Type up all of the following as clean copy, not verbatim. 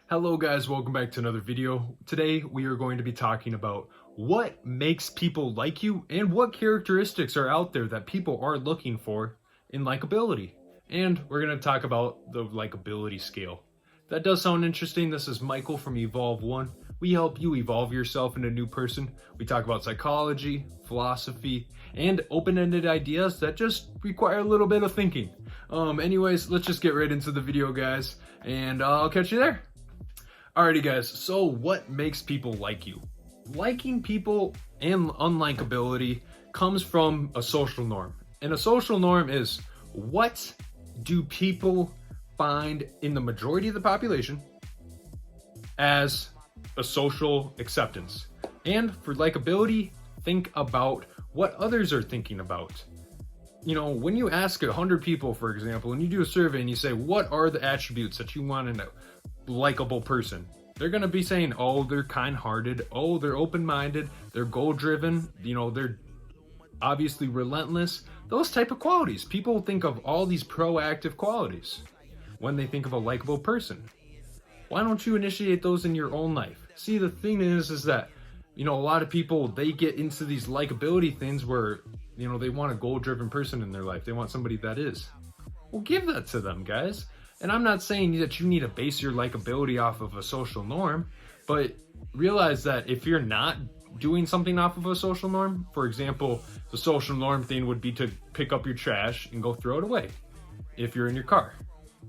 Hello guys, welcome back to another video. Today we are going to be talking about what makes people like you and what characteristics are out there that people are looking for in likability. And we're going to talk about the likability scale. If that does sound interesting, this is Michael from Evolve 1. We help you evolve yourself into a new person. We talk about psychology, philosophy, and open-ended ideas that just require a little bit of thinking. Anyways, let's just get right into the video, guys, and I'll catch you there. Alrighty guys, so what makes people like you? Liking people and unlikability comes from a social norm. And a social norm is, what do people find in the majority of the population as a social acceptance? And for likability, think about what others are thinking about. You know, when you ask 100 people, for example, and you do a survey and you say, what are the attributes that you want in a likable person? They're going to be saying, oh, they're kind-hearted, oh, they're open-minded, they're goal-driven, they're obviously relentless. Those type of qualities. People think of all these proactive qualities when they think of a likable person. Why don't you initiate those in your own life? See, the thing is that, a lot of people, they get into these likability things where, they want a goal-driven person in their life. They want somebody that is. Well, give that to them, guys. And I'm not saying that you need to base your likability off of a social norm, but realize that if you're not doing something off of a social norm, for example, the social norm thing would be to pick up your trash and go throw it away if you're in your car.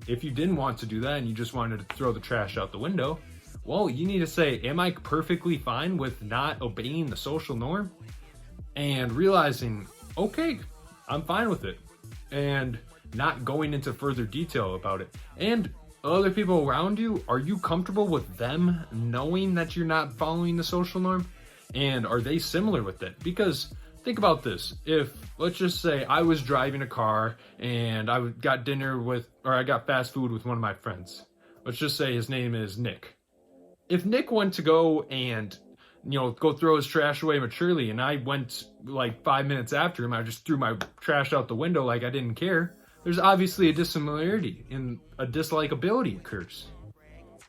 If you didn't want to do that and you just wanted to throw the trash out the window, well, you need to say, am I perfectly fine with not obeying the social norm? And realizing, okay, I'm fine with it. And not going into further detail about it. And other people around you, are you comfortable with them knowing that you're not following the social norm? And are they similar with it? Because think about this. If, let's just say I was driving a car and I got I got fast food with one of my friends. Let's just say his name is Nick. If Nick went to go and go throw his trash away maturely, and I went like 5 minutes after him, I just threw my trash out the window like I didn't care. There's obviously a dissimilarity in a dislikability occurs.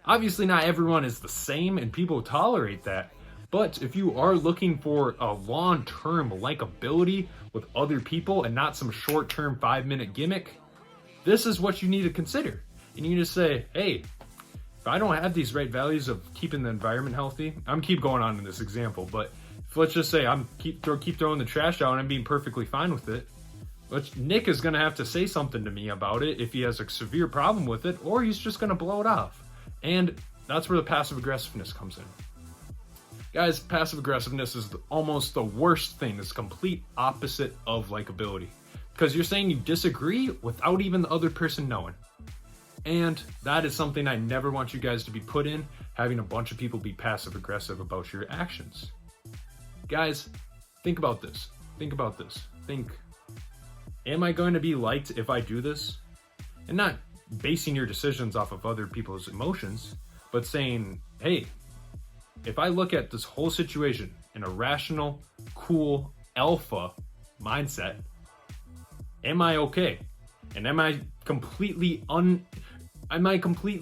Obviously not everyone is the same and people tolerate that, but if you are looking for a long-term likability with other people and not some short-term 5-minute gimmick, this is what you need to consider. And you need to say, hey, if I don't have these right values of keeping the environment healthy, I'm keep going on in this example, but let's just say I'm keep throwing the trash out and I'm being perfectly fine with it. Nick is going to have to say something to me about it if he has a severe problem with it, or he's just going to blow it off. And that's where the passive aggressiveness comes in. Guys, passive aggressiveness is almost the worst thing. It's complete opposite of likability. Because you're saying you disagree without even the other person knowing. And that is something I never want you guys to be put in, having a bunch of people be passive aggressive about your actions. Guys, think about this. Think, am I going to be liked if I do this? And not basing your decisions off of other people's emotions, but saying, hey, if I look at this whole situation in a rational, cool, alpha mindset, am I okay? And am I completely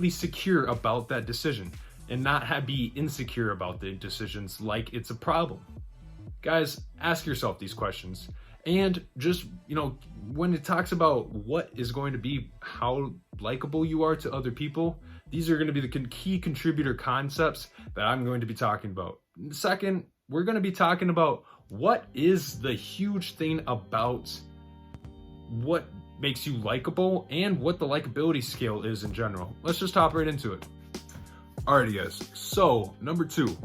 secure about that decision and not be insecure about the decisions like it's a problem? Guys, ask yourself these questions. And just, when it talks about what is going to be how likable you are to other people, these are going to be the key contributor concepts that I'm going to be talking about. Second, we're going to be talking about what is the huge thing about what makes you likable and what the likability scale is in general. Let's just hop right into it. Alrighty guys, so number 2,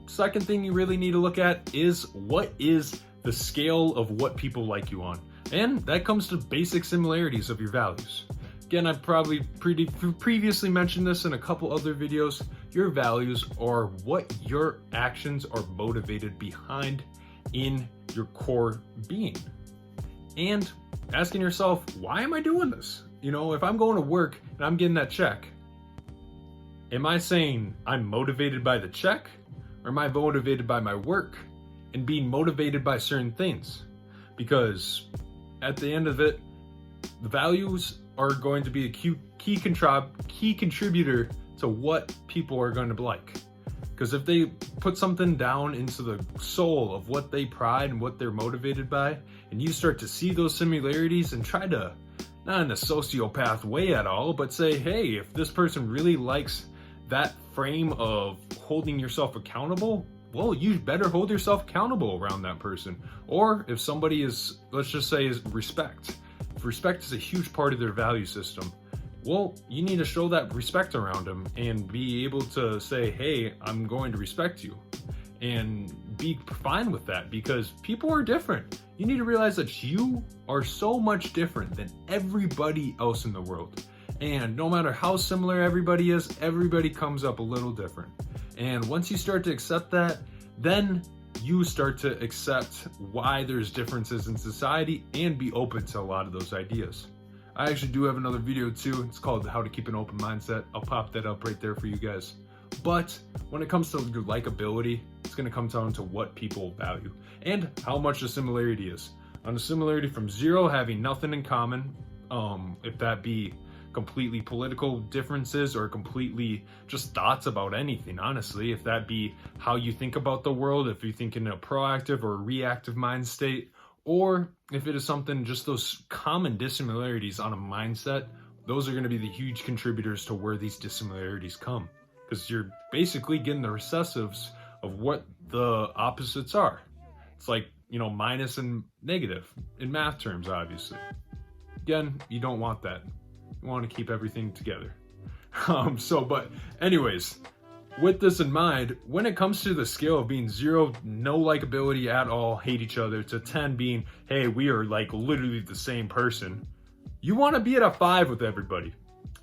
second thing you really need to look at is what is the scale of what people like you on. And that comes to basic similarities of your values. Again, I've probably previously mentioned this in a couple other videos. Your values are what your actions are motivated behind in your core being. And asking yourself, why am I doing this? If I'm going to work and I'm getting that check, am I saying I'm motivated by the check? Or am I motivated by my work and being motivated by certain things? Because at the end of it, the values are going to be a key contributor to what people are going to like. Because if they put something down into the soul of what they pride and what they're motivated by, and you start to see those similarities and try to, not in a sociopath way at all, but say, hey, if this person really likes that frame of holding yourself accountable, well, you better hold yourself accountable around that person. Or if somebody is, let's just say, is respect. If respect is a huge part of their value system, well, you need to show that respect around them and be able to say, hey, I'm going to respect you, and be fine with that, because people are different. You need to realize that you are so much different than everybody else in the world. And no matter how similar everybody is, everybody comes up a little different. And once you start to accept that, then you start to accept why there's differences in society and be open to a lot of those ideas. I actually do have another video too. It's called How to Keep an Open Mindset. I'll pop that up right there for you guys. But when it comes to your likability, it's going to come down to what people value and how much the similarity is. On a similarity from 0, having nothing in common, if that be completely political differences or completely just thoughts about anything, honestly, if that be how you think about the world, if you think in a proactive or reactive mind state, or if it is something, just those common dissimilarities on a mindset, those are going to be the huge contributors to where these dissimilarities come. Because you're basically getting the recessives of what the opposites are. It's like, minus and negative in math terms, obviously. Again, you don't want that. You want to keep everything together. But anyways, with this in mind, when it comes to the scale of being 0, no likability at all, hate each other, to 10 being, hey, we are like literally the same person, you want to be at a 5 with everybody.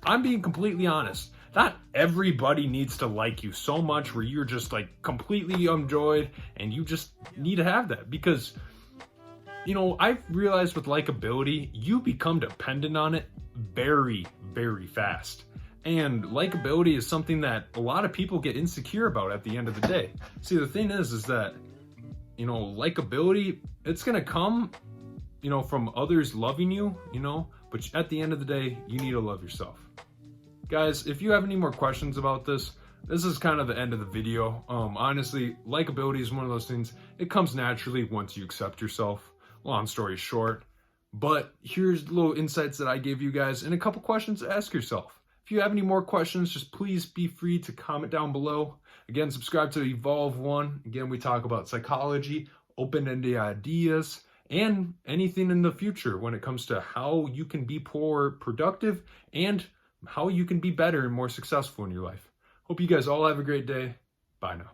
I'm being completely honest. Not everybody needs to like you so much where you're just like completely enjoyed, and you just need to have that, because I've realized with likability, you become dependent on it very, very fast. And likability is something that a lot of people get insecure about at the end of the day. See, the thing is that, likability, it's going to come, from others loving you, but at the end of the day, you need to love yourself. Guys, if you have any more questions about this is kind of the end of the video. Honestly, likability is one of those things, it comes naturally once you accept yourself. Long story short, but here's little insights that I gave you guys and a couple questions to ask yourself. If you have any more questions, just please be free to comment down below. Again, subscribe to Evolve One. Again, we talk about psychology, open-ended ideas, and anything in the future when it comes to how you can be more productive and how you can be better and more successful in your life. Hope you guys all have a great day. Bye now.